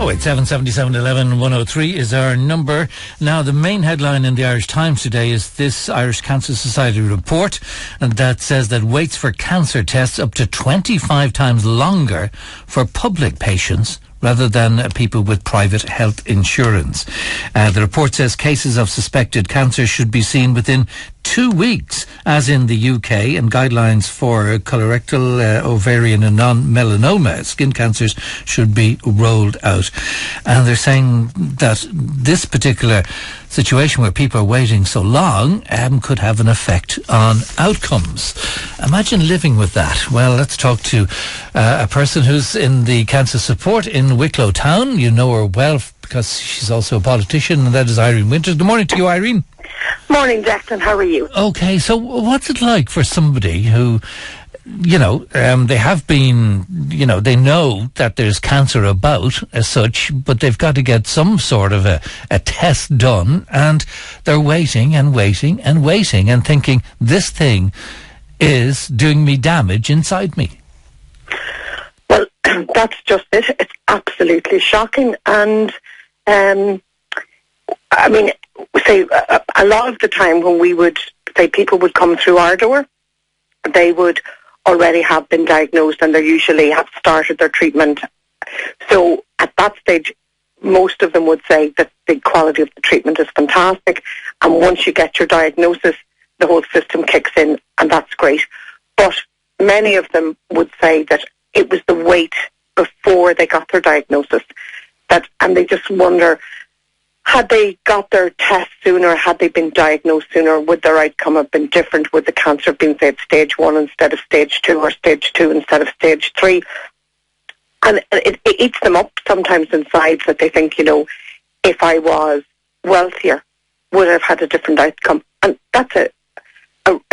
087 77 11 103 is our number. Now, the main headline in the Irish Times today is this Irish Cancer Society report, and that says that waits for cancer tests up to 25 times longer for public patients rather than people with private health insurance. The report says cases of suspected cancer should be seen within 2 weeks, as in the UK, and guidelines for colorectal, ovarian and non-melanoma skin cancers should be rolled out. And they're saying that this particular situation where people are waiting so long could have an effect on outcomes. Imagine living with that. Well, let's talk to a person who's in the cancer support in Wicklow Town. You know her well because she's also a politician, and that is Irene Winters. Good morning to you, Irene. Morning, Declan. How are you? Okay, so what's it like for somebody who, they have been, they know that there's cancer about as such, but they've got to get some sort of a test done, and they're waiting and waiting and waiting and thinking, this thing is doing me damage inside me. Well, that's just it. It's absolutely shocking. And, say a lot of the time when we would say people would come through our door, they would already have been diagnosed and they usually have started their treatment. So at that stage, most of them would say that the quality of the treatment is fantastic, and once you get your diagnosis, the whole system kicks in, and that's great. But many of them would say that it was the wait before they got their diagnosis, and they just wonder, had they got their test sooner, had they been diagnosed sooner, would their outcome have been different? Would the cancer have been, say, at stage 1 instead of stage 2, or stage 2 instead of stage 3? And it eats them up sometimes inside, that they think, if I was wealthier, would I have had a different outcome? And that's a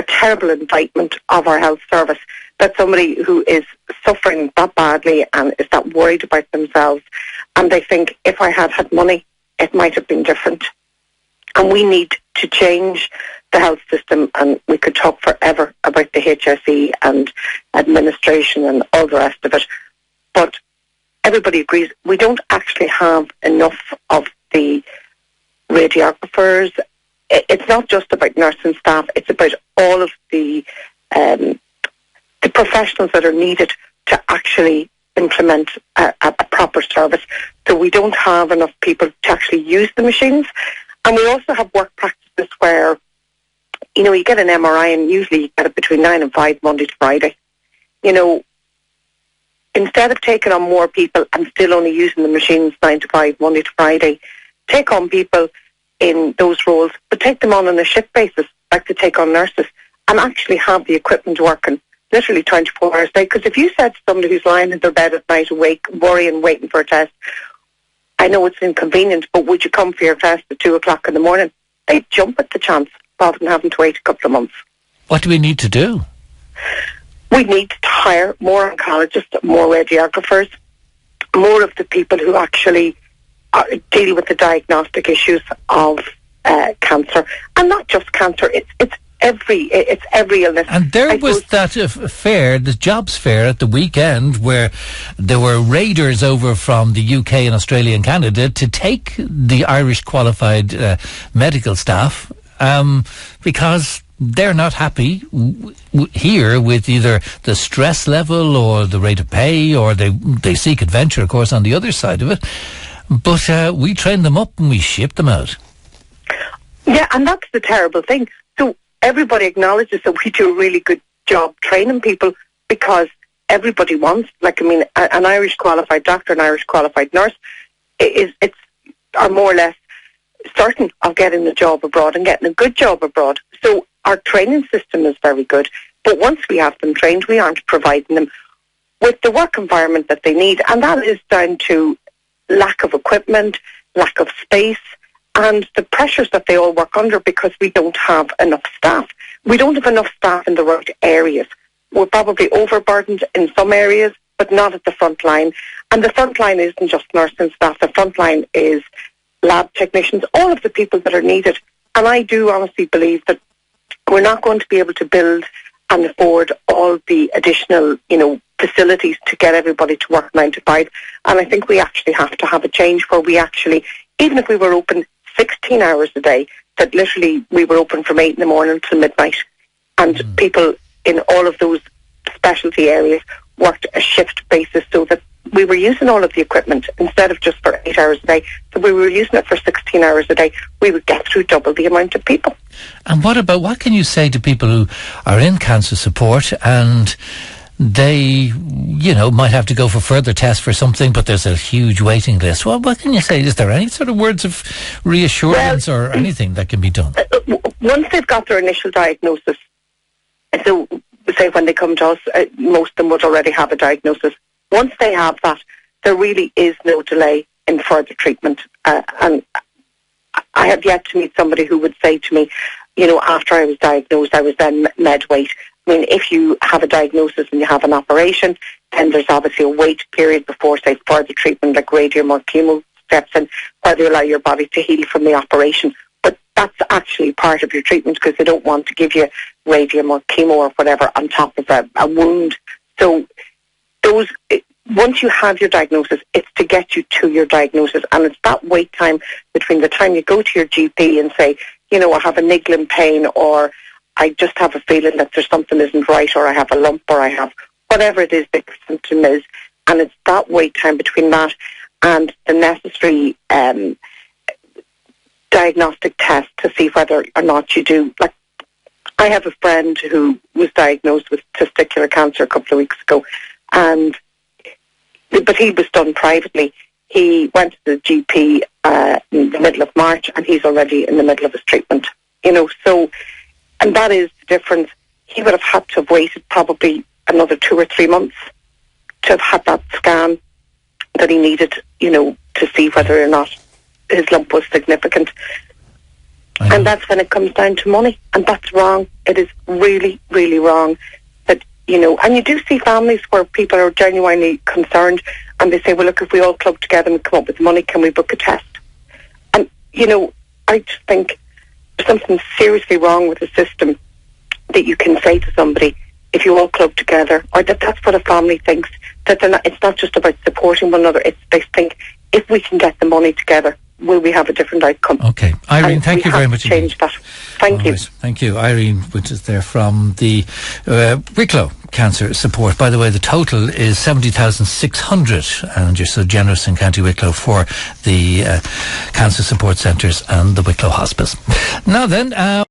terrible indictment of our health service, that somebody who is suffering that badly and is that worried about themselves, and they think, if I had had money, it might have been different. And we need to change the health system, and we could talk forever about the HSE and administration and all the rest of it. But everybody agrees we don't actually have enough of the radiographers. It's not just about nursing staff, it's about all of the professionals that are needed to actually implement a proper service. So we don't have enough people to actually use the machines. And we also have work practices where, you get an MRI and usually you get it between 9 and 5 Monday to Friday. Instead of taking on more people and still only using the machines 9 to 5 Monday to Friday, take on people in those roles, but take them on a shift basis, like to take on nurses, and actually have the equipment working literally 24 hours a day. Because if you said to somebody who's lying in their bed at night awake, worrying, waiting for a test, I know it's inconvenient, but would you come for your test at 2 o'clock in the morning? They'd jump at the chance rather than having to wait a couple of months. What do we need to do? We need to hire more oncologists, more radiographers, more of the people who actually deal with the diagnostic issues of cancer. And not just cancer, it's every illness. And there was that fair, the jobs fair at the weekend, where there were raiders over from the UK and Australia and Canada to take the Irish qualified medical staff because they're not happy here with either the stress level or the rate of pay, or they seek adventure, of course, on the other side of it. But we train them up and we ship them out. Yeah, and that's the terrible thing. So everybody acknowledges that we do a really good job training people, because everybody wants, an Irish qualified doctor, an Irish qualified nurse are more or less certain of getting a job abroad and getting a good job abroad. So our training system is very good. But once we have them trained, we aren't providing them with the work environment that they need. And that is down to lack of equipment, lack of space, and the pressures that they all work under, because we don't have enough staff. We don't have enough staff in the right areas. We're probably overburdened in some areas, but not at the front line. And the front line isn't just nursing staff. The front line is lab technicians, all of the people that are needed. And I do honestly believe that we're not going to be able to build and afford all the additional, facilities to get everybody to work 9 to 5. And I think we actually have to have a change where we actually, even if we were open 16 hours a day, that literally we were open from 8 in the morning till midnight. And people in all of those specialty areas worked a shift basis so that we were using all of the equipment instead of just for 8 hours a day. So we were using it for 16 hours a day. We would get through double the amount of people. And what can you say to people who are in cancer support and they, might have to go for further tests for something, but there's a huge waiting list? Well, what can you say? Is there any sort of words of reassurance or anything that can be done? Once they've got their initial diagnosis, so say when they come to us, most of them would already have a diagnosis. Once they have that, there really is no delay in further treatment. And I have yet to meet somebody who would say to me, after I was diagnosed, I was then med weight. I mean, if you have a diagnosis and you have an operation, then there's obviously a wait period before, say, further treatment like radium or chemo steps in, where they allow your body to heal from the operation. But that's actually part of your treatment because they don't want to give you radium or chemo or whatever on top of a wound. So once you have your diagnosis, it's to get you to your diagnosis. And it's that wait time between the time you go to your GP and say, I have a niggling pain, or I just have a feeling that there's something isn't right, or I have a lump, or I have whatever it is that the symptom is. And it's that wait time between that and the necessary diagnostic test to see whether or not you do. Like, I have a friend who was diagnosed with testicular cancer a couple of weeks ago, but he was done privately. He went to the GP in the middle of March, and he's already in the middle of his treatment. And that is the difference. He would have had to have waited probably another 2 or 3 months to have had that scan that he needed, to see whether or not his lump was significant. And that's when it comes down to money. And that's wrong. It is really, really wrong. That, and you do see families where people are genuinely concerned and they say, well, look, if we all club together and come up with money, can we book a test? And, I just think there's something seriously wrong with the system that you can say to somebody, if you all club together, or that's what a family thinks, that it's not just about supporting one another, they think, if we can get the money together, will we have a different outcome? Okay. Irene, thank you very much. Change that. Thank you. Thank you. Irene Winters there from the Wicklow Cancer Support. By the way, the total is 70,600, and you're so generous in County Wicklow for the cancer support centres and the Wicklow Hospice. Now then...